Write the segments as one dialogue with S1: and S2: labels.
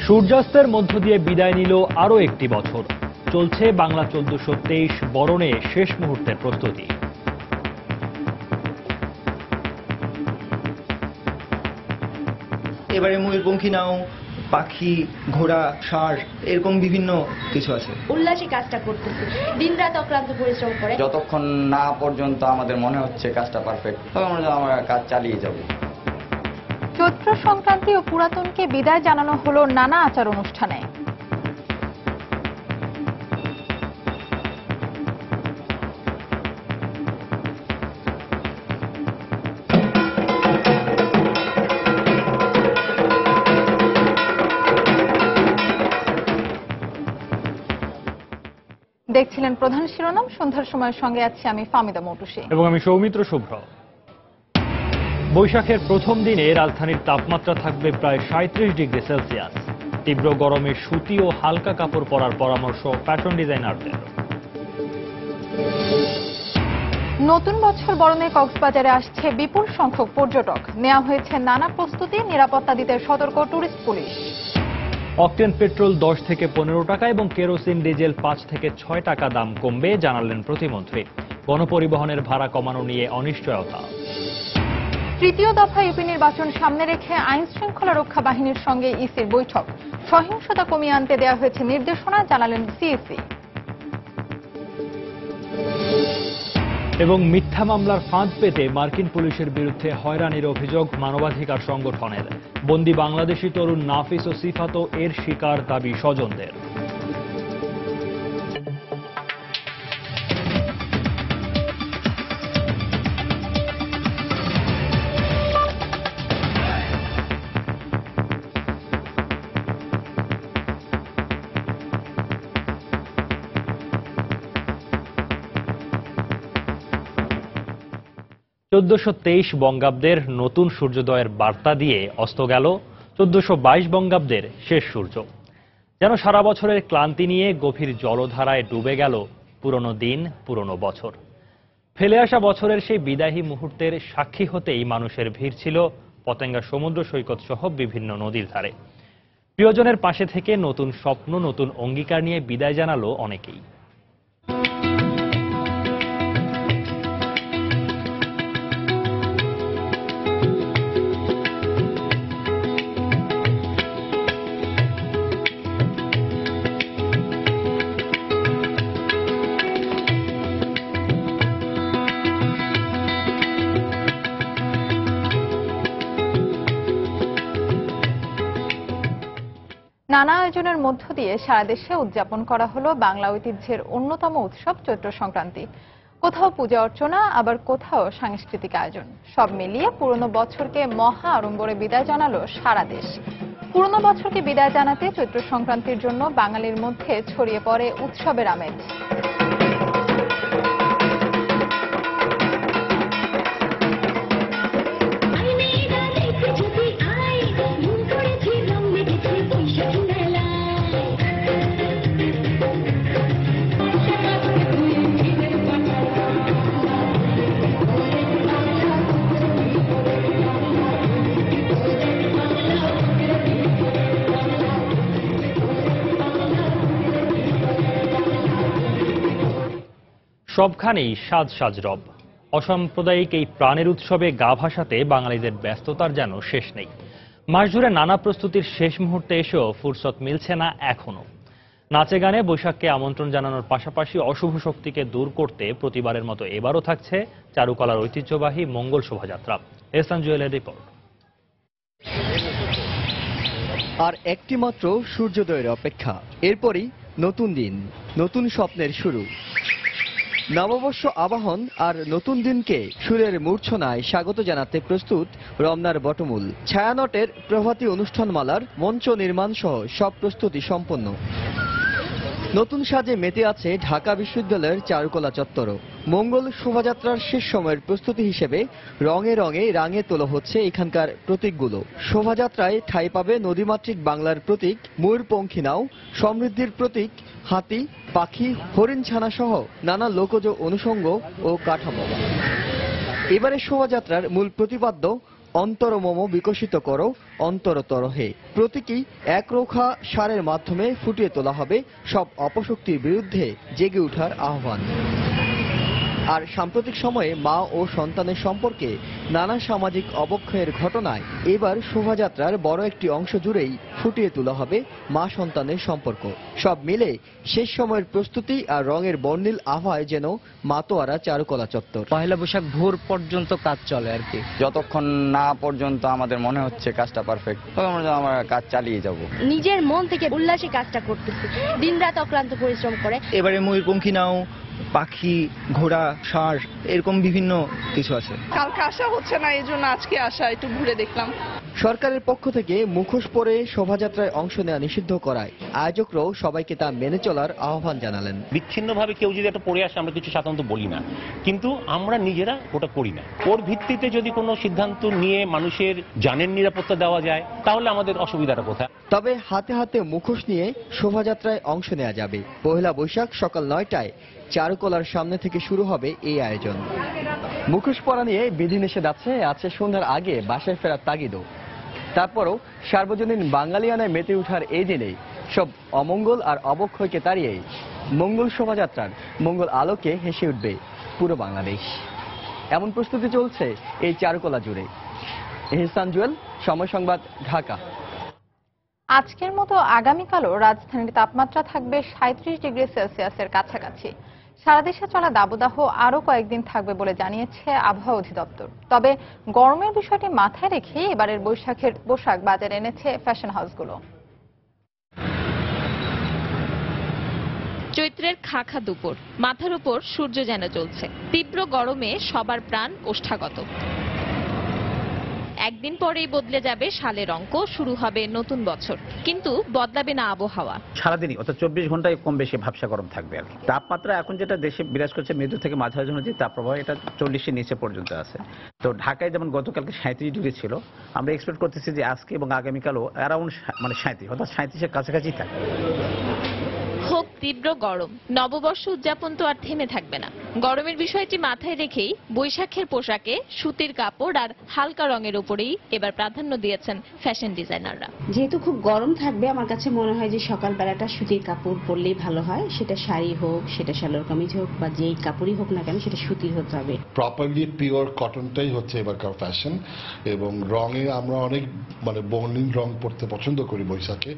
S1: সূর্যাস্তের মধ্য দিয়ে বিদায় নিল আরও একটি বছর। চলছে বাংলা 1423 বরণে শেষ মুহূর্তের প্রস্তুতি।
S2: এবারে ময়ূরপঙ্খী নাও, পাখি, ঘোড়া, ষাঁড়, এরকম বিভিন্ন কিছু আছে।
S3: উল্লাসে কাজটা করতেছি, দিনরাত অক্লান্ত পরিশ্রম করে।
S4: যতক্ষণ না পর্যন্ত আমাদের মনে হচ্ছে কাজটা পারফেক্ট, তখন আমরা কাজ চালিয়ে যাব।
S5: চৈত্র সংক্রান্তি ও পুরাতনকে বিদায় জানানো হলো নানা আচার অনুষ্ঠানে। দেখছিলেন প্রধান শিরোনাম। সন্ধ্যার সময়ের সঙ্গে আছি আমি ফামিদা মৌটুসী
S1: এবং আমি সৌমিত্র শুভ্র। বৈশাখের প্রথম দিনে রাজধানীর তাপমাত্রা থাকবে প্রায় 37 ডিগ্রি সেলসিয়াস। তীব্র গরমে সুতি ও হালকা কাপড় পরার পরামর্শ ফ্যাশন ডিজাইনারদের।
S5: নতুন বছর বরণে কক্সবাজারে আসছে বিপুল সংখ্যক পর্যটক। নেওয়া হয়েছে নানা প্রস্তুতি, নিরাপত্তা দিতে সতর্ক টুরিস্ট পুলিশ।
S1: অকটেন পেট্রোল 10 থেকে 15 টাকা এবং কেরোসিন ডিজেল 5 থেকে 6 টাকা দাম কমবে জানালেন প্রতিমন্ত্রী। গণপরিবহনের ভাড়া কমানো নিয়ে অনিশ্চয়তা।
S5: তৃতীয় দফা ইউপি নির্বাচন সামনে রেখে আইন শৃঙ্খলা রক্ষা বাহিনীর সঙ্গে ইসির বৈঠক। সহিংসতা কমিয়ে আনতে দেওয়া হয়েছে নির্দেশনা, জানালেন সিইসি।
S1: এবং মিথ্যা মামলার ফাঁদ পেতে মার্কিন পুলিশের বিরুদ্ধে হয়রানির অভিযোগ মানবাধিকার সংগঠনের। বন্দী বাংলাদেশি তরুণ নাফিস ও সিফাতও এর শিকার, দাবি স্বজনদের। চোদ্দশো বঙ্গাব্দের নতুন সূর্যোদয়ের বার্তা দিয়ে অস্ত গেল 1422 বঙ্গাব্দের শেষ সূর্য। যেন সারা বছরের ক্লান্তি নিয়ে গভীর জলধারায় ডুবে গেল পুরনো দিন, পুরনো বছর। ফেলে আসা বছরের সেই বিদায়ী মুহূর্তের সাক্ষী হতেই মানুষের ভিড় ছিল পতেঙ্গা সমুদ্র সৈকত সহ বিভিন্ন নদীর ধারে। প্রিয়জনের পাশে থেকে নতুন স্বপ্ন, নতুন অঙ্গীকার নিয়ে বিদায় জানালো অনেকেই।
S5: নানা আয়োজনের মধ্য দিয়ে সারা দেশে উদযাপন করা হলো বাংলা ঐতিহ্যের অন্যতম উৎসব চৈত্র সংক্রান্তি। কোথাও পূজা অর্চনা, আবার কোথাও সাংস্কৃতিক আয়োজন। সব মিলিয়ে পুরনো বছরকে মহা আড়ম্বরে বিদায় জানালো সারা দেশ। পুরনো বছরকে বিদায় জানাতে চৈত্র সংক্রান্তির জন্য বাঙালির মধ্যে ছড়িয়ে পড়ে উৎসবের আমেজ।
S1: সবখানেই সাজ সাজ রব। অসাম্প্রদায়িক এই প্রাণের উৎসবে গা ভাসাতে বাঙালিদের ব্যস্ততার যেন শেষ নেই। মাস জুড়ে নানা প্রস্তুতির শেষ মুহূর্তে এসেও ফুরসত মিলছে না এখনো। নাচে গানে বৈশাখকে আমন্ত্রণ জানানোর পাশাপাশি অশুভ শক্তিকে দূর করতে প্রতিবারের মতো এবারও থাকছে চারুকলার ঐতিহ্যবাহী মঙ্গল শোভাযাত্রা। এহসান জুয়েলের রিপোর্ট।
S6: আর একটি মাত্র সূর্যোদয়ের অপেক্ষা, এরপরই নতুন দিন, নতুন স্বপ্নের শুরু। নববর্ষ আবাহন আর নতুন দিনকে সুরের মূর্ছনায় স্বাগত জানাতে প্রস্তুত রমনার বটমূল। ছায়ানটের প্রভাতী অনুষ্ঠানমালার মঞ্চ নির্মাণ সহ সব প্রস্তুতি সম্পন্ন। নতুন সাজে মেতে আছে ঢাকা বিশ্ববিদ্যালয়ের চারুকলা চত্বরও। মঙ্গল শোভাযাত্রার শেষ সময়ের প্রস্তুতি হিসেবে রঙে রঙে রাঙে তোলা হচ্ছে এখানকার প্রতীকগুলো। শোভাযাত্রায় ঠাঁই পাবে নদীমাতৃক বাংলার প্রতীক ময়ূরপঙ্খী নাও, সমৃদ্ধির প্রতীক হাতি, পাখি, হরিণ ছানা সহ নানা লোকজ অনুষঙ্গ ও কাঠামো। এবারে শোভাযাত্রার মূল প্রতিপাদ্য অন্তরমম বিকশিত করো অন্তরতর হে প্রতীকী একরোখা সারের মাধ্যমে ফুটিয়ে তোলা হবে সব অপশক্তির বিরুদ্ধে জেগে ওঠার আহ্বান। আর সাম্প্রতিক সময়ে মা ও সন্তানের সম্পর্কে নানা সামাজিক অবক্ষয়ের ঘটনায় এবার শোভাযাত্রার বড় একটি অংশ জুড়েই ফুটিয়ে তোলা হবে মা সন্তানের সম্পর্ক। সব মিলে শেষ সময়ের প্রস্তুতি আর রঙের বর্ণিল আভায় যেন মাতোয়ারা চারুকলা চত্বর।
S7: পহেলা বৈশাখ ভোর পর্যন্ত কাজ চলে আর কি।
S4: যতক্ষণ না পর্যন্ত আমাদের মনে হচ্ছে কাজটা পারফেক্ট, তবে আমরা কাজ চালিয়ে যাব।
S3: নিজের মন থেকে উল্লাসে কাজটা করতেছি, দিনরাত অক্লান্ত পরিশ্রম করে।
S2: এবারে ময়ূরপঙ্খী নাও, পাখি, ঘোড়া, ষাঁড় এরকম বিভিন্ন কিছু আছে।
S8: কালকে আসা হচ্ছে না, এই জন্য আজকে আসা, একটু ঘুরে দেখলাম।
S6: সরকারের পক্ষ থেকে মুখোশ পরে শোভাযাত্রায় অংশ নেওয়া নিষিদ্ধ করায় আয়োজকরাও সবাইকে তা মেনে চলার আহ্বান জানালেন।
S9: বিচ্ছিন্নভাবে কেউ যদি একটা পড়ে আসে আমরা কিছু সাধারণত বলি না, কিন্তু আমরা নিজেরা ওটা করি না। ওর ভিত্তিতে যদি কোনো সিদ্ধান্ত নিয়ে মানুষের জানের নিরাপত্তা দেওয়া যায় তাহলে আমাদের অসুবিধাটা কোথায়?
S6: তবে হাতে হাতে মুখোশ নিয়ে শোভাযাত্রায় অংশ নেওয়া যাবে। পহেলা বৈশাখ সকাল 9টায় চারুকলার সামনে থেকে শুরু হবে এই আয়োজন। মুখোশ পরা নিয়ে বিধিনিষেধ আছে সন্ধ্যার আগে বাসায় ফেরার তাগিদও। তারপরও সার্বজনীন বাঙালিয়ানায় মেতে ওঠার এই দিনে সব অমঙ্গল আর অবক্ষয়কে তাড়িয়ে মঙ্গল শোভাযাত্রার মঙ্গল আলোকে হেসে উঠবে পুরো বাংলাদেশ। এমন প্রস্তুতি চলছে এই চারুকলা জুড়ে। এহসান জুয়েল, সময় সংবাদ, ঢাকা।
S5: আজকের মতো আগামীকালও রাজধানীর তাপমাত্রা থাকবে 37 ডিগ্রি সেলসিয়াসের কাছাকাছি। সারা দেশে চলা দাবদাহ আরও কয়েকদিন থাকবে বলে জানিয়েছে আবহাওয়া অধিদপ্তর। তবে গরমের বিষয়টি মাথায় রেখে এবারের বৈশাখের পোশাক বাজারে এনেছে ফ্যাশন হাউসগুলো।
S10: চৈত্রের খাখা দুপুর, মাথার উপর সূর্য যেন জ্বলছে। তীব্র গরমে সবার প্রাণ ওষ্ঠাগত। একদিন পরেই বদলে যাবে সালের অঙ্ক, শুরু হবে নতুন বছর, কিন্তু বদলাবে না আবহাওয়া।
S11: সারাদিনই অর্থাৎ 24 ঘন্টায় কম বেশি ভাবসা গরম থাকবে আর কি। তাপমাত্রা এখন যেটা দেশে বিরাজ করছে মৃদু থেকে মাঝারি জন্য যে তাপপ্রবাহ, এটা 40-এর নিচে পর্যন্ত আছে। তো ঢাকায় যেমন গতকালকে 37 ডিগ্রি ছিল, আমরা এক্সপেক্ট করতেছি যে আজকে এবং আগামীকালও অ্যারাউন্ড 37 অর্থাৎ 37-এর কাছাকাছি থাকবে।
S10: হোক তীব্র গরম, নববর্ষ উদযাপন তো আর থেমে থাকবে না। গরমের বিষয়টি মাথায় রেখেই বৈশাখের পোশাকে সুতির কাপড় আর হালকা রঙের উপরেই এবার প্রাধান্য দিয়েছেন ফ্যাশন ডিজাইনাররা।
S12: যেহেতু খুব গরম থাকবে, আমার কাছে মনে হয় যে সকালবেলাটা সুতির কাপড় পরলেই ভালো হয়। সেটা শাড়ি হোক, সেটা সালোয়ার কামিজ হোক, বা যেই কাপড়ই হোক না কেন সেটা সুতির হতে হবে।
S13: প্রপারলি পিওর কটনটাই হচ্ছে এবারকার ফ্যাশন। এবং রঙে আমরা অনেক বর্ণিল রং পরতে পছন্দ করি বৈশাখে,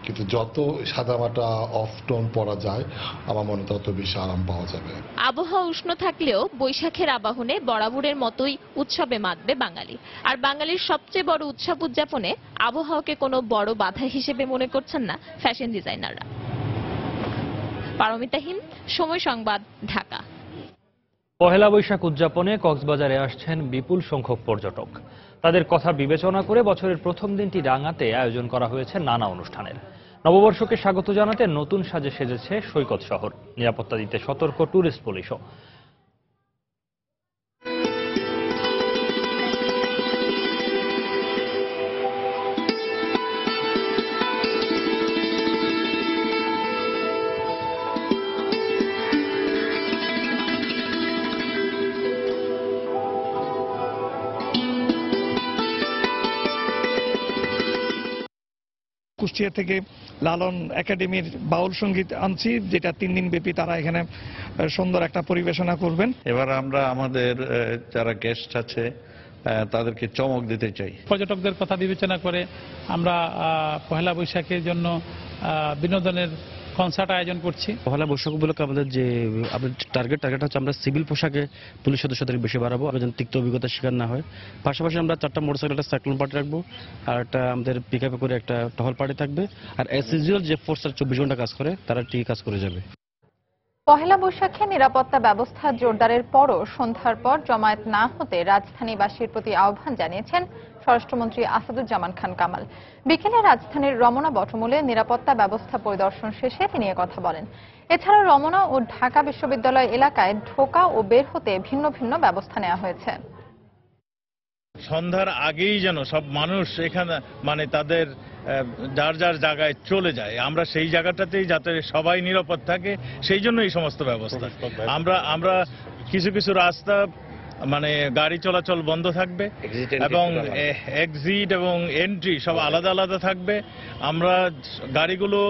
S13: কিন্তু যত সাদামাটা অফ টোন পরা যায় আমার মনে তত বেশি আরাম পাওয়া যাবে।
S10: আবহাওয়া উষ্ণ থাকলেও বৈশাখের আবাহনে বরাবরের মতোই উৎসবে মাতবে বাঙালি। আর বাঙালির সবচেয়ে বড় উৎসব উদযাপনে আবহাওয়াকে কোনো বড় বাধা হিসেবে মনে করছেন না ফ্যাশন ডিজাইনাররা। পারমিতা হিম, সময় সংবাদ, ঢাকা।
S1: পহেলা বৈশাখ উদযাপনে কক্সবাজারে আসছেন বিপুল সংখ্যক পর্যটক। তাদের কথা বিবেচনা করে বছরের প্রথম দিনটি রাঙাতে আয়োজন করা হয়েছে নানা অনুষ্ঠানের। নববর্ষকে স্বাগত জানাতে নতুন সাজে সেজেছে সৈকত শহর। নিরাপত্তা দিতে সতর্ক ট্যুরিস্ট পুলিশও।
S14: কুষ্টিয়া থেকে লালন একাডেমির বাউল সঙ্গীত আনছি, যেটা 3 দিন ব্যাপী তারা এখানে সুন্দর একটা পরিবেশনা করবেন।
S15: এবার আমরা আমাদের যারা গেস্ট আছে তাদেরকে চমক দিতে চাই।
S16: পর্যটকদের কথা বিবেচনা করে আমরা পহেলা বৈশাখের জন্য বিনোদনের কনসার্ট আয়োজন করছি।
S17: পহেলা বৈশাখ উপলক্ষে আমাদের যে টার্গেট হচ্ছে আমরা সিভিল পোশাকে পুলিশ সদস্যদের বেশি বাড়াবো, যেন তিক্ত অভিজ্ঞতার শিকার না হয়। পাশাপাশি আমরা 4টা মোটরসাইকেল, একটা সাইক্লোন পার্টি রাখবো, আর একটা আমাদের পিকআপে করে একটা টহল পার্টি থাকবে। আর অ্যাজ ইউজুয়াল যে ফোর্স 24 ঘন্টা কাজ করে তারা ঠিক কাজ করে যাবে।
S5: পহেলা বৈশাখে নিরাপত্তা ব্যবস্থা জোরদারের পরও সন্ধ্যার পর জমায়েত না হতে রাজধানীবাসীর প্রতি আহ্বান জানিয়েছেন স্বরাষ্ট্রমন্ত্রী আসাদুজ্জামান খান কামাল। বিকেলে রাজধানীর রমনা বটমূলে নিরাপত্তা ব্যবস্থা পরিদর্শন শেষে তিনি কথা বলেন। এছাড়া রমনা ও ঢাকা বিশ্ববিদ্যালয় এলাকায় ঢোকা ও বের হতে ভিন্ন ভিন্ন ব্যবস্থা নেওয়া হয়েছে।
S18: সন্ধ্যার আগেই যেন সব মানুষ এখানে তাদের যার যার জায়গায় চলে যায়, আমরা সেই জায়গাটাতেই যাতে সবাই নিরাপদ থাকে সেই জন্য এই সমস্ত ব্যবস্থা। আমরা কিছু রাস্তা মানে গাড়ি চলাচল বন্ধ থাকবে এবং এক্সিট এবং এন্ট্রি সব আলাদা আলাদা থাকবে। আমরা গাড়িগুলো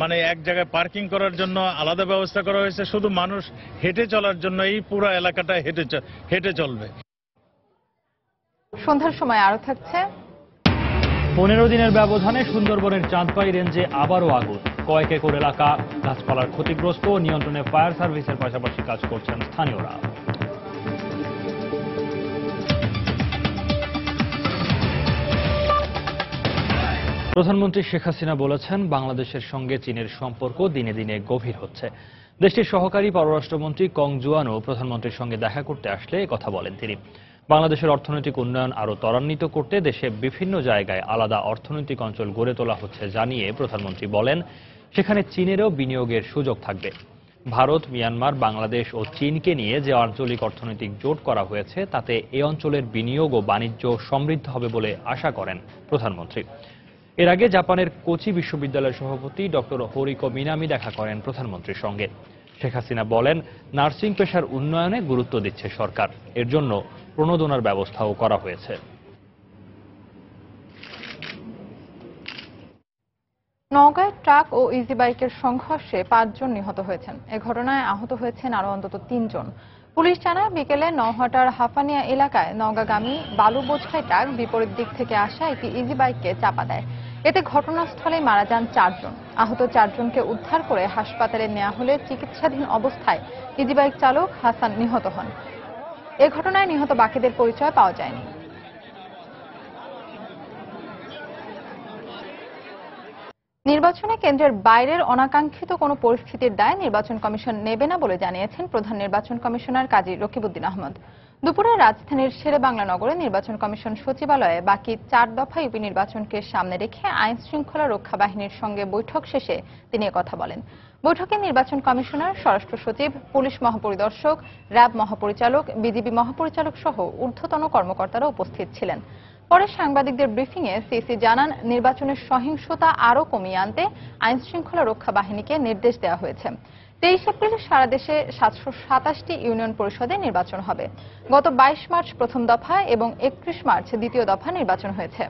S18: মানে এক জায়গায় পার্কিং করার জন্য আলাদা ব্যবস্থা করা হয়েছে, শুধু মানুষ হেঁটে চলার জন্য এই পুরো এলাকাটা হেঁটে চলবে।
S5: সন্ধ্যার সময় আরো থাকছে
S1: 15 দিনের ব্যবধানে সুন্দরবনের চাঁদপাই রেঞ্জে আবারও আগুন। কয়েক একর এলাকা গাছপালার ক্ষতিগ্রস্ত, নিয়ন্ত্রণে ফায়ার সার্ভিসের পাশাপাশি কাজ করছেন স্থানীয়রা। প্রধানমন্ত্রী শেখ হাসিনা বলেছেন, বাংলাদেশের সঙ্গে চীনের সম্পর্ক দিনে দিনে গভীর হচ্ছে। দেশটির সহকারী পররাষ্ট্রমন্ত্রী কং জুয়ানও প্রধানমন্ত্রীর সঙ্গে দেখা করতে আসলে কথা বলেন তিনি। বাংলাদেশের অর্থনৈতিক উন্নয়ন আরও ত্বরান্বিত করতে দেশে বিভিন্ন জায়গায় আলাদা অর্থনৈতিক অঞ্চল গড়ে তোলা হচ্ছে জানিয়ে প্রধানমন্ত্রী বলেন, সেখানে চীনেরও বিনিয়োগের সুযোগ থাকবে। ভারত, মিয়ানমার, বাংলাদেশ ও চীনকে নিয়ে যে আঞ্চলিক অর্থনৈতিক জোট করা হয়েছে তাতে এ অঞ্চলের বিনিয়োগ ও বাণিজ্য সমৃদ্ধ হবে বলে আশা করেন প্রধানমন্ত্রী। এর আগে জাপানের কোচি বিশ্ববিদ্যালয়ের সভাপতি ডক্টর হরিকো মিনামি দেখা করেন প্রধানমন্ত্রীর সঙ্গে। শেখ হাসিনা বলেন, নার্সিং পেশার উন্নয়নে গুরুত্ব দিচ্ছে সরকার, এর জন্য প্রণোদনার ব্যবস্থাও করা হয়েছে।
S5: নওগাঁয় ট্রাক ও ইজি বাইকের সংঘর্ষে 5 জন নিহত হয়েছেন। এ ঘটনায় আহত হয়েছেন আরো অন্তত 3 জন। পুলিশ জানায়, বিকেলে নওহাটার হাফানিয়া এলাকায় নওগাঁগামী বালু বোঝাই ট্রাক বিপরীত দিক থেকে আসা একটি ইজি বাইককে চাপা দেয়। এতে ঘটনাস্থলেই মারা যান 4 জন। আহত 4 জনকে উদ্ধার করে হাসপাতালে নেওয়া হলে চিকিৎসাধীন অবস্থায় ইজি বাইক চালক হাসান নিহত হন। এ ঘটনায় নিহত বাকিদের পরিচয় পাওয়া যায়নি। নির্বাচনে কেন্দ্রের বাইরের অনাকাঙ্ক্ষিত কোনো পরিস্থিতির দায় নির্বাচন কমিশন নেবে না বলে জানিয়েছেন প্রধান নির্বাচন কমিশনার কাজী রকিবউদ্দিন আহমদ। দুপুরে রাজধানীর শেরেবাংলা নগরে নির্বাচন কমিশন সচিবালয়ে বাকি 4 দফা ইউপি নির্বাচনকে সামনে রেখে আইন শৃঙ্খলা রক্ষা বাহিনীর সঙ্গে বৈঠক শেষে তিনি কথা বলেন। বৈঠকে নির্বাচন কমিশনার, স্বরাষ্ট্র সচিব, পুলিশ মহাপরিদর্শক, র্যাব মহাপরিচালক, বিজিবি মহাপরিচালক সহ ঊর্ধ্বতন কর্মকর্তারা উপস্থিত ছিলেন। পরে সাংবাদিকদের ব্রিফিংয়ে সিসি জানান, নির্বাচনের সহিংসতা আরও কমিয়ে আনতে আইন শৃঙ্খলা রক্ষা বাহিনীকে নির্দেশ দেওয়া হয়েছে। 23 এপ্রিল সারা দেশে 727টি ইউনিয়ন পরিষদে নির্বাচন হবে। গত 22 মার্চ প্রথম দফা এবং 31 মার্চ দ্বিতীয় দফা নির্বাচন হয়েছে।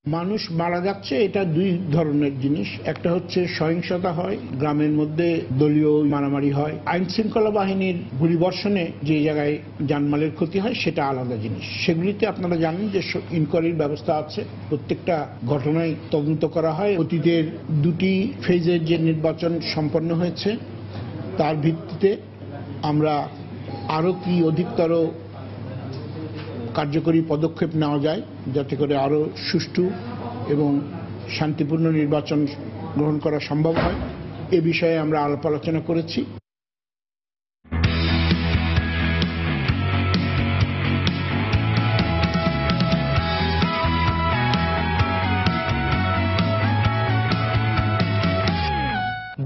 S19: মানুষ মারা যাচ্ছে, এটা 2 ধরনের জিনিস। একটা হচ্ছে সহিংসতা হয়, গ্রামের মধ্যে দলীয় মারামারি হয়। আইন শৃঙ্খলা বাহিনীর গুলিবর্ষণে যে জায়গায় জানমালের ক্ষতি হয় সেটা আলাদা জিনিস। সেগুলিতে আপনারা জানেন যে ইনকোয়ারির ব্যবস্থা আছে, প্রত্যেকটা ঘটনায় তদন্ত করা হয়। অতীতের 2টি ফেজের যে নির্বাচন সম্পন্ন হয়েছে তার ভিত্তিতে আমরা আরও কি অধিকতর কার্যকরী পদক্ষেপ নেওয়া যায় যাতে করে আরও সুষ্ঠু এবং শান্তিপূর্ণ নির্বাচন গ্রহণ করা সম্ভব হয়, এ বিষয়ে আমরা আলাপ আলোচনা করেছি।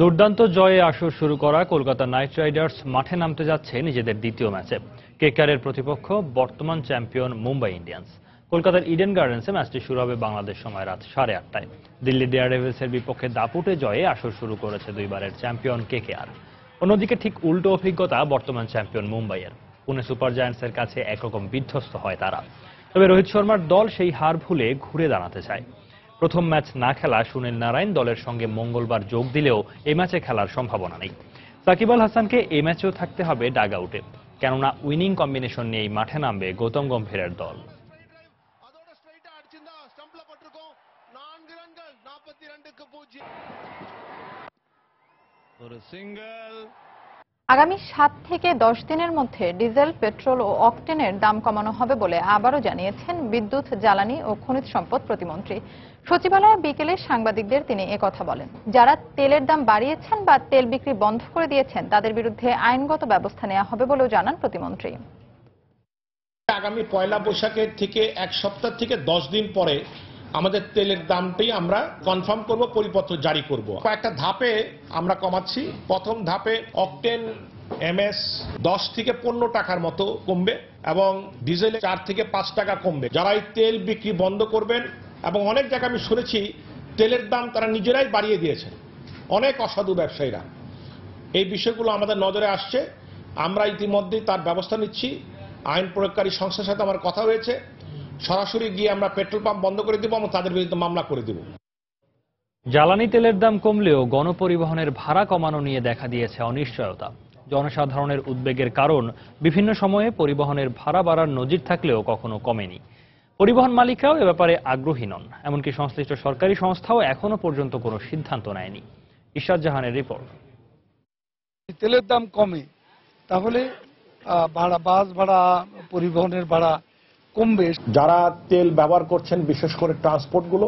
S1: দুর্দান্ত জয়ে আসর শুরু করা কলকাতা নাইট রাইডার্স মাঠে নামতে যাচ্ছে নিজেদের দ্বিতীয় ম্যাচে। কেকেআরের প্রতিপক্ষ বর্তমান চ্যাম্পিয়ন মুম্বাই ইন্ডিয়ান্স। কলকাতার ইডেন গার্ডেন্সে ম্যাচটি শুরু হবে বাংলাদেশ সময় রাত 8:30টায়। দিল্লি ডেয়ারডেভিলসের বিপক্ষে দাপুটে জয়ে আসর শুরু করেছে 2বারের চ্যাম্পিয়ন কেকেআর। অন্যদিকে ঠিক উল্টো অভিজ্ঞতা বর্তমান চ্যাম্পিয়ন মুম্বাইয়ের। পুনে সুপার জায়ান্টসের কাছে একরকম বিধ্বস্ত হয় তারা। তবে রোহিত শর্মার দল সেই হার ভুলে ঘুরে দাঁড়াতে চায়। প্রথম ম্যাচ না খেলা সুনীল নারায়ণ দলের সঙ্গে মঙ্গলবার যোগ দিলেও এই ম্যাচে খেলার সম্ভাবনা নেই। সাকিব আল হাসানকে এই ম্যাচেও থাকতে হবে ডাগ আউটে, কেননা উইনিং কম্বিনেশন নিয়েই মাঠে নামবে গৌতম গম্ভীরের দল।
S5: আগামী 7 থেকে 10 দিনের মধ্যে ডিজেল, পেট্রোল ও অকটেনের দাম কমানো হবে বলে আবারও জানিয়েছেন বিদ্যুৎ, জ্বালানি ও খনিজ সম্পদ প্রতিমন্ত্রী। সচিবালয়ে বিকেলে সাংবাদিকদের তিনি একথা বলেন। যারা তেলের দাম বাড়িয়েছেন বা তেল বিক্রি বন্ধ করে দিয়েছেন তাদের বিরুদ্ধে আইনগত ব্যবস্থা নেওয়া হবে বলেও জানান প্রতিমন্ত্রী।
S20: আগামী পয়লা বৈশাখের থেকে 1 সপ্তাহ থেকে 10 দিন পরে আমাদের তেলের দামটাই আমরা কনফার্ম করব, পরিপত্র জারি করব। কয়েকটা ধাপে আমরা কমাচ্ছি। প্রথম ধাপে অকটেন এমএস 10 থেকে 15 টাকার মতো কমবে এবং ডিজেলে 4 থেকে 5 টাকা কমবে। যারা এই তেল বিক্রি বন্ধ করবেন, এবং অনেক জায়গায় আমি শুনেছি তেলের দাম তারা নিজেরাই বাড়িয়ে দিয়েছেন, অনেক অসাধু ব্যবসায়ীরা। এই বিষয়গুলো আমাদের নজরে আসছে। আমরা ইতিমধ্যেই তার ব্যবস্থা নিচ্ছি। আইন প্রয়োগকারী সংস্থার সাথে আমার কথা হয়েছে, সরাসরি গিয়ে আমরা পেট্রোল পাম্প বন্ধ করে দেব এবং তাদের বিরুদ্ধে মামলা করে দেব।
S1: জ্বালানি তেলের দাম কমলেও গণপরিবহনের ভাড়া কমানো নিয়ে দেখা দিয়েছে অনিশ্চয়তা। জনসাধারণের উদ্বেগের কারণ, বিভিন্ন সময়ে পরিবহনের ভাড়া বাড়ার নজির থাকলেও কখনো কমেনি। পরিবহন মালিকরাও এ ব্যাপারে আগ্রহী নন, এমনকি সংশ্লিষ্ট সরকারি সংস্থাও এখনো পর্যন্ত কোনো সিদ্ধান্ত নেয়নি। ইশরাত জাহানের রিপোর্ট।
S21: তেলের দাম কমে তাহলে ভাড়া, বাস ভাড়া, পরিবহনের ভাড়া কমবে।
S20: যারা তেল ব্যবহার করছেন বিশেষ করে ট্রান্সপোর্টগুলো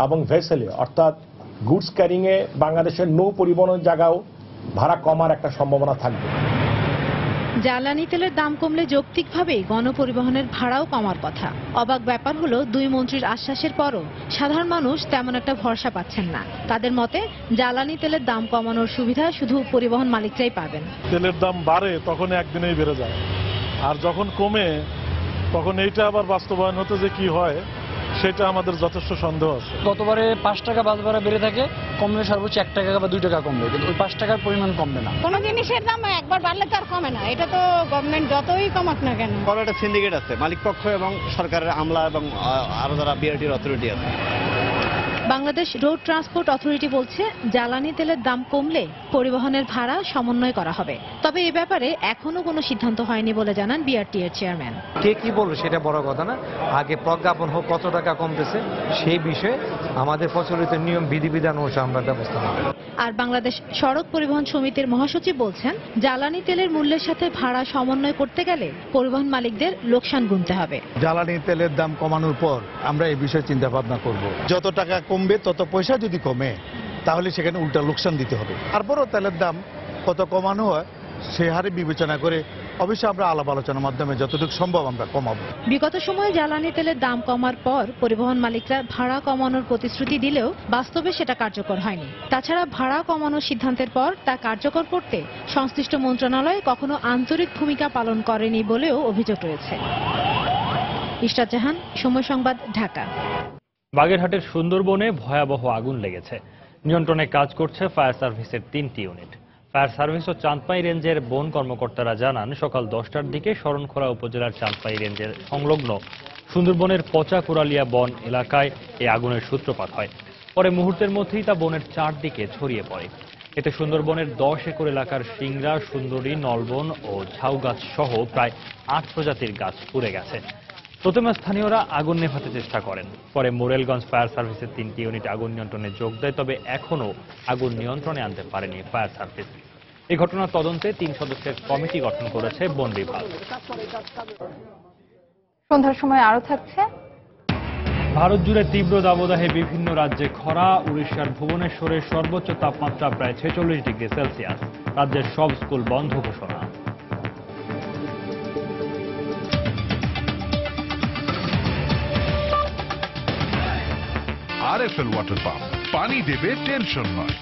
S20: এবং ভেসেলে অর্থাৎ গুডস ক্যারিংয়ে বাংলাদেশের নৌ পরিবহনের জায়গাও ভাড়া কমার একটা সম্ভাবনা থাকবে।
S22: জ্বালানি তেলের দাম কমলে যৌক্তিকভাবেই গণপরিবহনের ভাড়াও কমার কথা। অবাক ব্যাপার হলো, দুই মন্ত্রীর আশ্বাসের পরও সাধারণ মানুষ তেমন একটা ভরসা পাচ্ছেন না। তাদের মতে জ্বালানি তেলের দাম কমানোর সুবিধা শুধু পরিবহন মালিকরাই পাবেন।
S23: তেলের দাম বাড়ে তখন একদিনেই বেড়ে যায়, আর যখন কমে তখন এইটা আবার বাস্তবায়ন হতে যে কি হয় সেটা আমাদের যথেষ্ট সন্দেহ আছে।
S17: গতবারে 5 টাকা বাস ভাড়া বেড়ে থাকে, কমলে সর্বোচ্চ 1 টাকা বা 2 টাকা কমবে, কিন্তু ওই 5 টাকার পরিমাণ কমবে না।
S24: কোনো জিনিসের দাম একবার বাড়লে তো আর কমে না, এটা তো গভর্নমেন্ট যতই কমাক না কেন।
S25: বড় একটা সিন্ডিকেট আছে, মালিক পক্ষ এবং সরকারের আমলা এবং আরো যারা বিআরটির অথরিটি আছে।
S22: বাংলাদেশ রোড ট্রান্সপোর্ট অথরিটি বলছে, জ্বালানি তেলের দাম কমলে পরিবহনের ভাড়া সমন্বয় করা হবে। তবে এ ব্যাপারে এখনো কোনো সিদ্ধান্ত হয়নি বলে জানান বিআরটি এর চেয়ারম্যান।
S26: কে কি বলবে সেটা বড় কথা না, আগে প্রজ্ঞাপন হোক কত টাকা কমতেছে সেই বিষয়ে আমাদের প্রচলিত নিয়ম বিধিবিধান অনুসারে আমরা ব্যবস্থা নেব।
S22: আর বাংলাদেশ সড়ক পরিবহন সমিতির মহাসচিব বলছেন, জ্বালানি তেলের মূল্যের সাথে ভাড়া সমন্বয় করতে গেলে পরিবহন মালিকদের লোকসান গুনতে হবে।
S27: জ্বালানি তেলের দাম কমানোর পর আমরা এই বিষয়ে চিন্তা ভাবনা করব। যত টাকা কমবে তত পয়সা যদি কমে তাহলে সেখানে উল্টা লোকসান দিতে হবে। তারপরও তেলের দাম কত কমানো হয় সে হারে বিবেচনা করে অবশ্যই আমরা আলাপ আলোচনার মাধ্যমে যতটুকু সম্ভব আমরা কমাবো।
S22: বিগত সময়ে জ্বালানি তেলের দাম কমার পর পরিবহন মালিকরা ভাড়া কমানোর প্রতিশ্রুতি দিলেও বাস্তবে সেটা কার্যকর হয়নি। তাছাড়া ভাড়া কমানোর সিদ্ধান্তের পর তা কার্যকর করতে সংশ্লিষ্ট মন্ত্রণালয় কখনো আন্তরিক ভূমিকা পালন করেনি বলেও অভিযোগ রয়েছে। ইশরাত জাহান, সময় সংবাদ, ঢাকা।
S1: বাগেরহাটের সুন্দরবনে ভয়াবহ আগুন লেগেছে। নিয়ন্ত্রণে কাজ করছে ফায়ার সার্ভিসের 3টি ইউনিট। ফায়ার সার্ভিস ও চাঁদপাই রেঞ্জের বন কর্মকর্তারা জানান, সকাল 10টার দিকে শরণখোলা উপজেলার চাঁদপাই রেঞ্জের সংলগ্ন সুন্দরবনের পচা কোরালিয়া বন এলাকায় এই আগুনের সূত্রপাত হয়। পরে মুহূর্তের মধ্যেই তা বনের চারদিকে ছড়িয়ে পড়ে। এতে সুন্দরবনের 10 একর এলাকার সিংড়া, সুন্দরী, নলবন ও ঝাউ গাছ সহ প্রায় 8 প্রজাতির গাছ পুড়ে গেছে। প্রথমে স্থানীয়রা আগুন নেভাতে চেষ্টা করেন। পরে মোরেলগঞ্জ ফায়ার সার্ভিসের 3টি ইউনিট আগুন নিয়ন্ত্রণে যোগ দেয়, তবে এখনও আগুন নিয়ন্ত্রণে আনতে পারেনি ফায়ার সার্ভিস। এই ঘটনার তদন্তে 3 সদস্যের কমিটি গঠন করেছে বন বিভাগ।
S5: সন্ধ্যার সময় আরো থাকছে।
S1: ভারত জুড়ে তীব্র দাবদাহে বিভিন্ন রাজ্যে খরা। উড়িষ্যার ভুবনেশ্বরের সর্বোচ্চ তাপমাত্রা প্রায় 46 ডিগ্রি সেলসিয়াস। রাজ্যের সব স্কুল বন্ধ ঘোষণা।
S28: আরএফএল ওয়াটার পাম্প, পানি দেবে টেনশন নয়।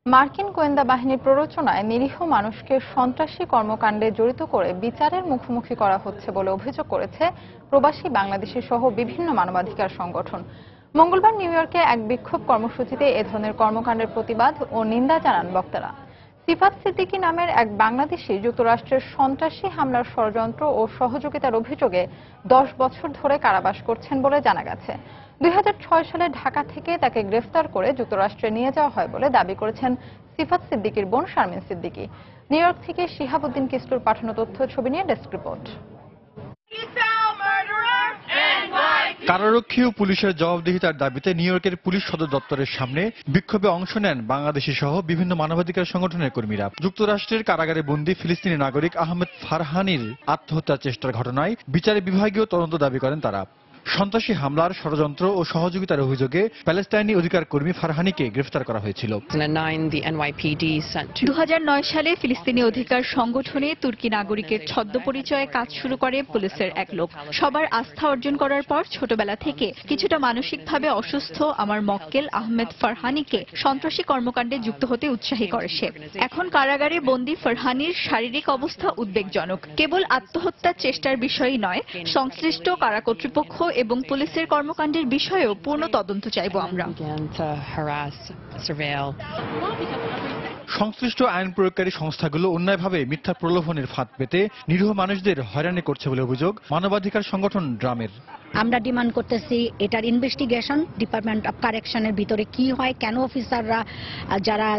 S5: মার্কিন গোয়েন্দা বাহিনীর প্ররোচনায় নিরীহ মানুষকে সন্ত্রাসী কর্মকাণ্ডে জড়িত করে বিচারের মুখোমুখি করা হচ্ছে বলে অভিযোগ করেছে প্রবাসী বাংলাদেশি সহ বিভিন্ন মানবাধিকার সংগঠন। মঙ্গলবার নিউ ইয়র্কে এক বিক্ষোভ কর্মসূচিতে এ ধরনের কর্মকাণ্ডের প্রতিবাদ ও নিন্দা জানান বক্তারা। সিফাত সিদ্দিকী নামের এক বাংলাদেশি যুক্তরাষ্ট্রের সন্ত্রাসী হামলার ষড়যন্ত্র ও সহযোগিতার অভিযোগে 10 বছর ধরে কারাবাস করছেন বলে জানা গেছে। 2006 সালে ঢাকা থেকে তাকে গ্রেফতার করে যুক্তরাষ্ট্রে নিয়ে যাওয়া হয় বলে দাবি করেছেন সিফাত সিদ্দিকীর বোন শারমিন সিদ্দিকী। নিউ ইয়র্ক থেকে শিহাবুদ্দিন কিস্টুর পাঠানো তথ্য ছবি নিয়ে ডেস্ক রিপোর্ট।
S29: কারারক্ষী ও পুলিশের জবাবদিহিতার দাবিতে নিউ ইয়র্কের পুলিশ সদর দপ্তরের সামনে বিক্ষোভে অংশ নেন বাংলাদেশি সহ বিভিন্ন মানবাধিকার সংগঠনের কর্মীরা। যুক্তরাষ্ট্রের কারাগারে বন্দী ফিলিস্তিনি নাগরিক আহমেদ ফারহানির আত্মহত্যার চেষ্টার ঘটনায় বিচারে বিভাগীয় তদন্ত দাবি করেন তারা। সন্ত্রাসী হামলার ষড়যন্ত্র ও সহযোগিতার অভিযোগে প্যালেস্টাইনি অধিকার কর্মী ফারহানিকে গ্রেফতার করা হয়েছিল।
S30: 2009 সালে ফিলিস্তিনি অধিকার সংগঠনে তুর্কি নাগরিকের ছদ্মপরিচয়ে কাজ শুরু করে পুলিশের এক লোক। সবার আস্থা অর্জন করার পর ছোটবেলা থেকে কিছুটা মানসিকভাবে অসুস্থ আমার মক্কেল আহমেদ ফারহানিকে সন্ত্রাসী কর্মকাণ্ডে যুক্ত হতে উৎসাহী করে সে। এখন কারাগারে বন্দী ফারহানির শারীরিক অবস্থা উদ্বেগজনক। কেবল আত্মহত্যার চেষ্টার বিষয়ই নয়, সংশ্লিষ্ট কারা কর্তৃপক্ষ এবং পুলিশের কর্মকাণ্ডের বিষয়েও পূর্ণ তদন্ত চাইব আমরা।
S29: সংশ্লিষ্ট আইন প্রয়োগকারী সংস্থাগুলো অন্যায়ভাবে মিথ্যা প্রলোভনের ফাঁদ পেতে নিরীহ মানুষদের হয়রানি করছে বলে অভিযোগ মানবাধিকার সংগঠন ড্রামের।
S2: আমরা ডিমান্ড করতেছি এটার ইনভেস্টিগেশন, ডিপার্টমেন্ট অফ কারেকশনের ভিতরে কি হয়, কেন অফিসাররা যারা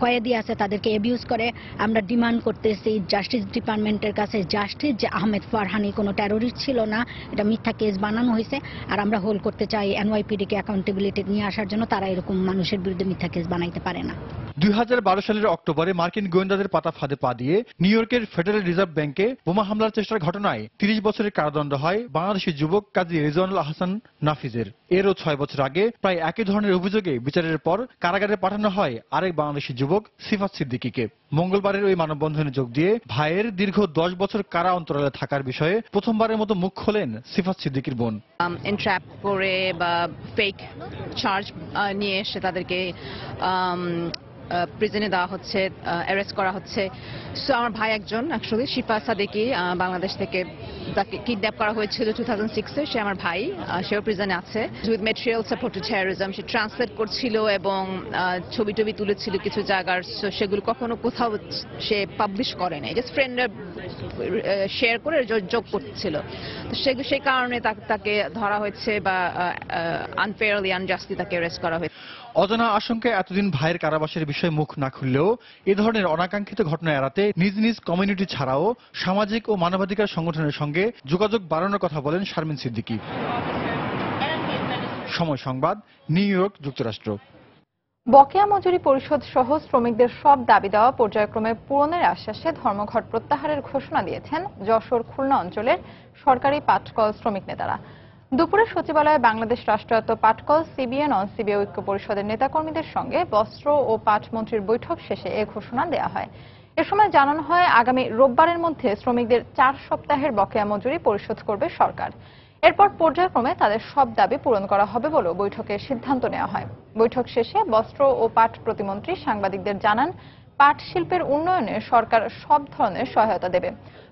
S2: কয়েদি আছে তাদেরকে অ্যাবিউজ করে। আমরা ডিমান্ড করতেছি জাস্টিস ডিপার্টমেন্টের কাছে জাস্টিস যে আহমেদ ফারহানি কোনো টেরোরিস্ট ছিল না, এটা মিথ্যা কেস বানানো হয়েছে। আর আমরা হোল্ড করতে চাই এনওয়াইপিডিকে অ্যাকাউন্টেবিলিটি নিয়ে আসার জন্য, তারা এরকম মানুষের বিরুদ্ধে মিথ্যা কেস বানাইতে পারে না।
S29: 2012 সালের অক্টোবরে মার্কিন গোয়েন্দাদের পাতা ফাঁদে পা দিয়ে নিউ ইয়র্কের ফেডারেল রিজার্ভ ব্যাংকে বোমা হামলার চেষ্টার ঘটনায় 30 বছরের কারাদণ্ড হয় বাংলাদেশি যুবক কাজী রেজওয়ানুল আহসান নাফিজের। এরও 6 বছর আগে প্রায় একই ধরনের অভিযোগে বিচারের পর কারাগারে পাঠানো হয় আরেক বাংলাদেশি যুবক সিফাত সিদ্দিকীকে। মঙ্গলবারের ওই মানববন্ধনে যোগ দিয়ে ভাইয়ের দীর্ঘ 10 বছর কারা অন্তরালে থাকার বিষয়ে প্রথমবারের মতো মুখ খোলেন সিফাত সিদ্দিকীর বোন।
S3: এনট্র্যাপ করে বা ফেক চার্জ নিয়ে এসে তাদেরকে প্রিজনে দেওয়া হচ্ছে, অ্যারেস্ট করা হচ্ছে। সো আমার ভাই একজন অ্যাকচুয়ালি শিফা সাদেকি বাংলাদেশ থেকে তাকে কিডন্যাপ করা হয়েছিল 2006-এ। সে আমার ভাই, সেও প্রিজনে আছে with material support to terrorism. Say translate করছিল এবং ছবি টবি তুলেছিল কিছু জায়গার, সেগুলো কখনো কোথাও সে পাবলিশ করে নাই, জাস্ট ফ্রেন্ডরা শেয়ার করে যোগ করছিল। তো সেই কারণে তাকে ধরা হয়েছে বা আনফেয়ারলি আনজাস্টলি তাকে অ্যারেস্ট করা হয়েছে।
S29: অজানা আশঙ্কায় এতদিন ভাইয়ের কারাবাসের বিষয়ে মুখ না খুললেও এ ধরনের অনাকাঙ্ক্ষিত ঘটনা এড়াতে নিজ নিজ কমিউনিটি ছাড়াও সামাজিক ও মানবাধিকার সংগঠনের সঙ্গে যোগাযোগ বাড়ানোর কথা বলেন শারমিন সিদ্দিকী। সময় সংবাদ, নিউ ইয়র্ক, যুক্তরাষ্ট্র।
S5: বকেয়া মজুরি পরিশোধ সহ শ্রমিকদের সব দাবি দেওয়া পর্যায়ক্রমে পূরণের আশ্বাসে ধর্মঘট প্রত্যাহারের ঘোষণা দিয়েছেন যশোর খুলনা অঞ্চলের সরকারি পাটকল শ্রমিক নেতারা। দুপুরে সচিবালয়ে বাংলাদেশ রাষ্ট্রায়ত্ত পাটকল সিবিএ নন সিবিএ ঐক্য পরিষদের নেতাকর্মীদের সঙ্গে বস্ত্র ও পাট মন্ত্রীর বৈঠক শেষে এ ঘোষণা দেওয়া হয়। এ সময় জানানো হয় আগামী রোববারের মধ্যে শ্রমিকদের 4 সপ্তাহের বকেয়া মজুরি পরিশোধ করবে সরকার। এরপর পর্যায়ক্রমে তাদের সব দাবি পূরণ করা হবে বলেও বৈঠকে সিদ্ধান্ত নেওয়া হয়। বৈঠক শেষে বস্ত্র ও পাট প্রতিমন্ত্রী সাংবাদিকদের জানান পাট শিল্পের উন্নয়নে সরকার সব ধরনের সহায়তা দেবে।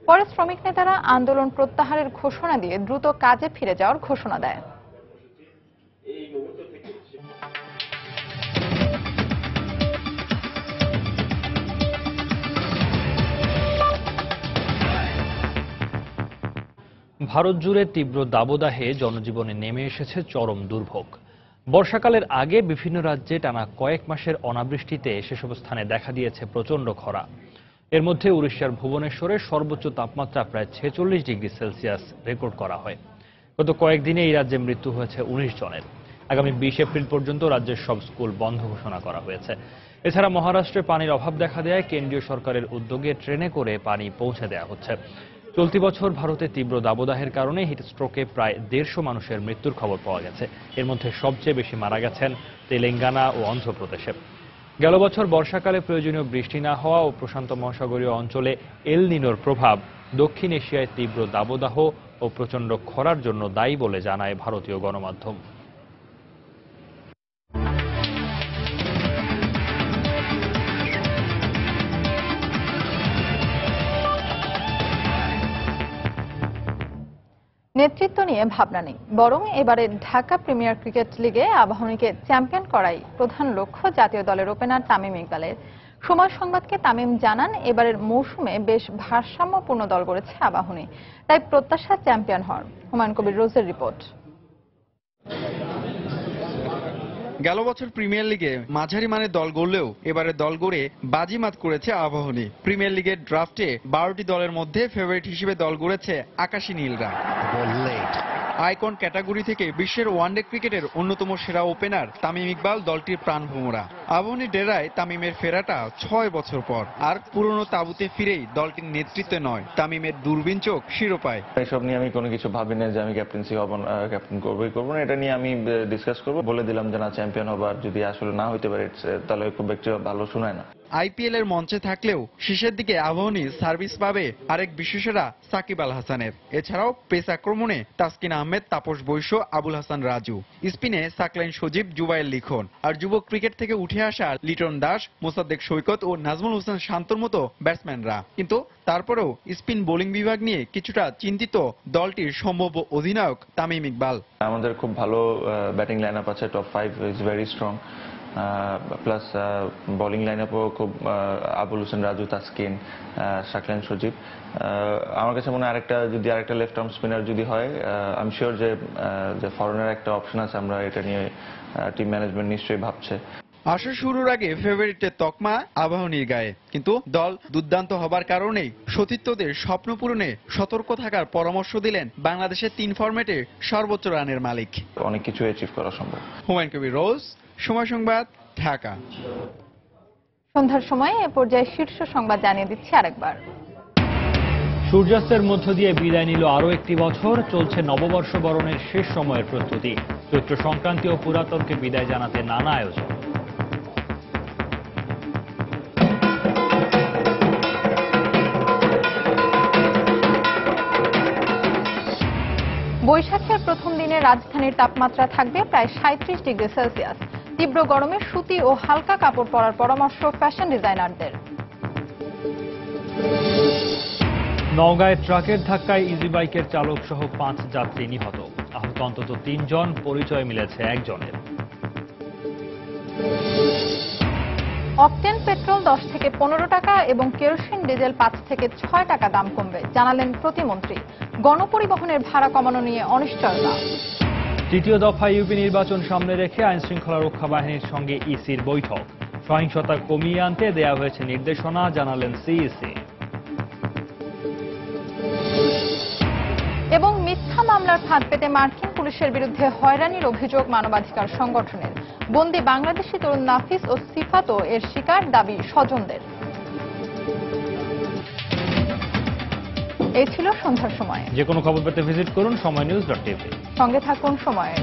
S5: পরে শ্রমিক নেতারা আন্দোলন প্রত্যাহারের ঘোষণা দিয়ে দ্রুত কাজে ফিরে যাওয়ার ঘোষণা দেয়।
S1: ভারত জুড়ে তীব্র দাবদাহে জনজীবনে নেমে এসেছে চরম দুর্ভোগ। বর্ষাকালের আগে বিভিন্ন রাজ্যে টানা কয়েক মাসের অনাবৃষ্টিতে সেসব স্থানে দেখা দিয়েছে প্রচণ্ড খরা। এর মধ্যে উড়িষ্যার ভুবনেশ্বরে সর্বোচ্চ তাপমাত্রা প্রায় 46 ডিগ্রি সেলসিয়াস রেকর্ড করা হয়। গত কয়েকদিনে এই রাজ্যে মৃত্যু হয়েছে 19 জনের। আগামী 20 এপ্রিল পর্যন্ত রাজ্যের সব স্কুল বন্ধ ঘোষণা করা হয়েছে। এছাড়া মহারাষ্ট্রে পানির অভাব দেখা দেয় কেন্দ্রীয় সরকারের উদ্যোগে ট্রেনে করে পানি পৌঁছে দেওয়া হচ্ছে। চলতি বছর ভারতে তীব্র দাবদাহের কারণে হিটস্ট্রোকে প্রায় 150 মানুষের মৃত্যুর খবর পাওয়া গেছে। এর মধ্যে সবচেয়ে বেশি মারা গেছেন তেলেঙ্গানা ও অন্ধ্রপ্রদেশে। গেল বছর বর্ষাকালে প্রয়োজনীয় বৃষ্টি না হওয়া ও প্রশান্ত মহাসাগরীয় অঞ্চলে এল নিনোর প্রভাব দক্ষিণ এশিয়ায় তীব্র দাবদাহ ও প্রচণ্ড খরার জন্য দায়ী বলে জানায় ভারতীয় গণমাধ্যম।
S5: নেতৃত্ব নিয়ে ভাবনা নেই, বরং এবারে ঢাকা প্রিমিয়ার ক্রিকেট লিগে আবাহনীকে চ্যাম্পিয়ন করাই প্রধান লক্ষ্য জাতীয় দলের ওপেনার তামিম ইকবালের। সময় সংবাদকে তামিম জানান, এবারের মৌসুমে বেশ ভারসাম্যপূর্ণ দল গড়েছে আবাহনী, তাই প্রত্যাশা চ্যাম্পিয়ন হওয়ার। হুমায়ুন কবির রোজের রিপোর্ট।
S4: গেল বছর প্রিমিয়ার লিগে মাঝারি মানের দল গড়লেও এবারে দল গড়ে বাজিমাত করেছে আবাহনী। প্রিমিয়ার লিগের ড্রাফটে 12টি দলের মধ্যে ফেভারিট হিসেবে দল গড়েছে আকাশী নীলরা। আইকন ক্যাটাগরি থেকে বিশ্বের ওয়ানডে ক্রিকেটের অন্যতম সেরা ওপেনার তামিম ইকবাল দলটির প্রাণভোমরা। আবাহনী ডেরায় তামিমের ফেরাটা 6 বছর পর, আর পুরনো তাঁবুতে ফিরেই দলটির নেতৃত্বে নয়, তামিমের দূরবীন চোখ শিরোপায়।
S6: এসব নিয়ে আমি কোনো কিছু ভাবি না যে আমি ক্যাপ্টেন্সি হব না, ক্যাপ্টেন করবো না, এটা নিয়ে আমি ডিসকাস করবো। বলে দিলাম যে না, চ্যাম্পিয়ন হবার যদি আসলে না হইতে পারে তাহলে খুব একটু ভালো শোনায় না।
S4: আইপিএল এর মঞ্চে থাকলেও শেষের দিকে আবাহনী সার্ভিস পাবে আরেক বিশ্বসেরা সাকিব আল হাসানের। এছাড়াও পেস আক্রমণে তাসকিন আহমেদ, তাপস বৈশ্য, আবুল হাসান রাজু, স্পিনে সাকলাইন সজীব, জুবায়ের লিখন, আর যুব ক্রিকেট থেকে উঠে উঠে আসা লিটন দাস, মোসাদ্দেক সৈকত ও নাজমুল হোসেন শান্তর মতো ব্যাটসম্যানরা। কিন্তু তারপরেও স্পিন বোলিং বিভাগ নিয়ে কিছুটা চিন্তিত দলটির সম্ভাব্য অধিনায়ক তামিম ইকবাল।
S6: আমাদের খুব ভালো ব্যাটিং লাইন আপ আছে, top 5 is very strong, plus bowling line আপও খুব আবুল হোসেন রাজু, তাসকিন, শাকলেন সজীব। আমার কাছে মনে হয় আরেকটা লেফট আর্ম স্পিনার যদি হয়, আই এম শিওর যে ফরেনের একটা অপশন আছে, আমরা এটা নিয়ে টিম ম্যানেজমেন্ট নিশ্চয়ই ভাবছে।
S4: আসর শুরুর আগে ফেভারিটের তকমা আবাহনীর গায়ে, কিন্তু দল দুর্দান্ত হবার কারণেই সতীর্থদের স্বপ্ন পূরণে সতর্ক থাকার পরামর্শ দিলেন বাংলাদেশের 3 ফরম্যাটে সর্বোচ্চ রানের মালিক।
S6: অনেক কিছু অ্যাচিভ করা সম্ভব।
S4: হুমায়ুন কবির রোজ, সময় সংবাদ, ঢাকা।
S5: সন্ধ্যার সময় এ পর্যায়ে শীর্ষ সংবাদ জানিয়ে দিচ্ছি আরেকবার।
S1: সূর্যাস্তের মধ্য দিয়ে বিদায় নিল আরও একটি বছর। চলছে নববর্ষ বরণের শেষ সময়ের প্রস্তুতি। চৈত্র সংক্রান্তি ও পুরাতনকে বিদায় জানাতে নানা আয়োজন।
S5: বৈশাখের প্রথম দিনে রাজধানীর তাপমাত্রা থাকবে প্রায় 37 ডিগ্রি সেলসিয়াস। তীব্র গরমে সুতি ও হালকা কাপড় পরার পরামর্শ ফ্যাশন ডিজাইনারদের।
S1: নওগাঁয় ট্রাকের ধাক্কায় ইজি বাইকের চালক সহ 5 যাত্রী নিহত। আহত অন্তত 3 জন, পরিচয় মিলেছে একজনের।
S5: অকটেন পেট্রোল 10 থেকে 15 টাকা এবং কেরোসিন ডিজেল 5 থেকে 6 টাকা দাম কমবে, জানালেন প্রতিমন্ত্রী। গণপরিবহনের ভাড়া কমানো নিয়ে অনিশ্চয়তা।
S1: তৃতীয় দফা ইউপি নির্বাচন সামনে রেখে আইনশৃঙ্খলা রক্ষা বাহিনীর সঙ্গে ইসির বৈঠক। সহিংসতা কমিয়ে আনতে দেয়া হয়েছে নির্দেশনা, জানালেন সিইসি।
S5: এবং মিথ্যা মামলার ফাঁদ পেতে মার্কিন পুলিশের বিরুদ্ধে হয়রানির অভিযোগ মানবাধিকার সংগঠনের। বন্দী বাংলাদেশি তরুণ নাফিস ও সিফাতও এর শিকার, দাবি স্বজনদের। এই ছিল সন্ধ্যার সময়।
S1: যে কোনো খবর পেতে ভিজিট করুন সময়নিউজ.tv।
S5: সঙ্গে থাকুন সময়ের।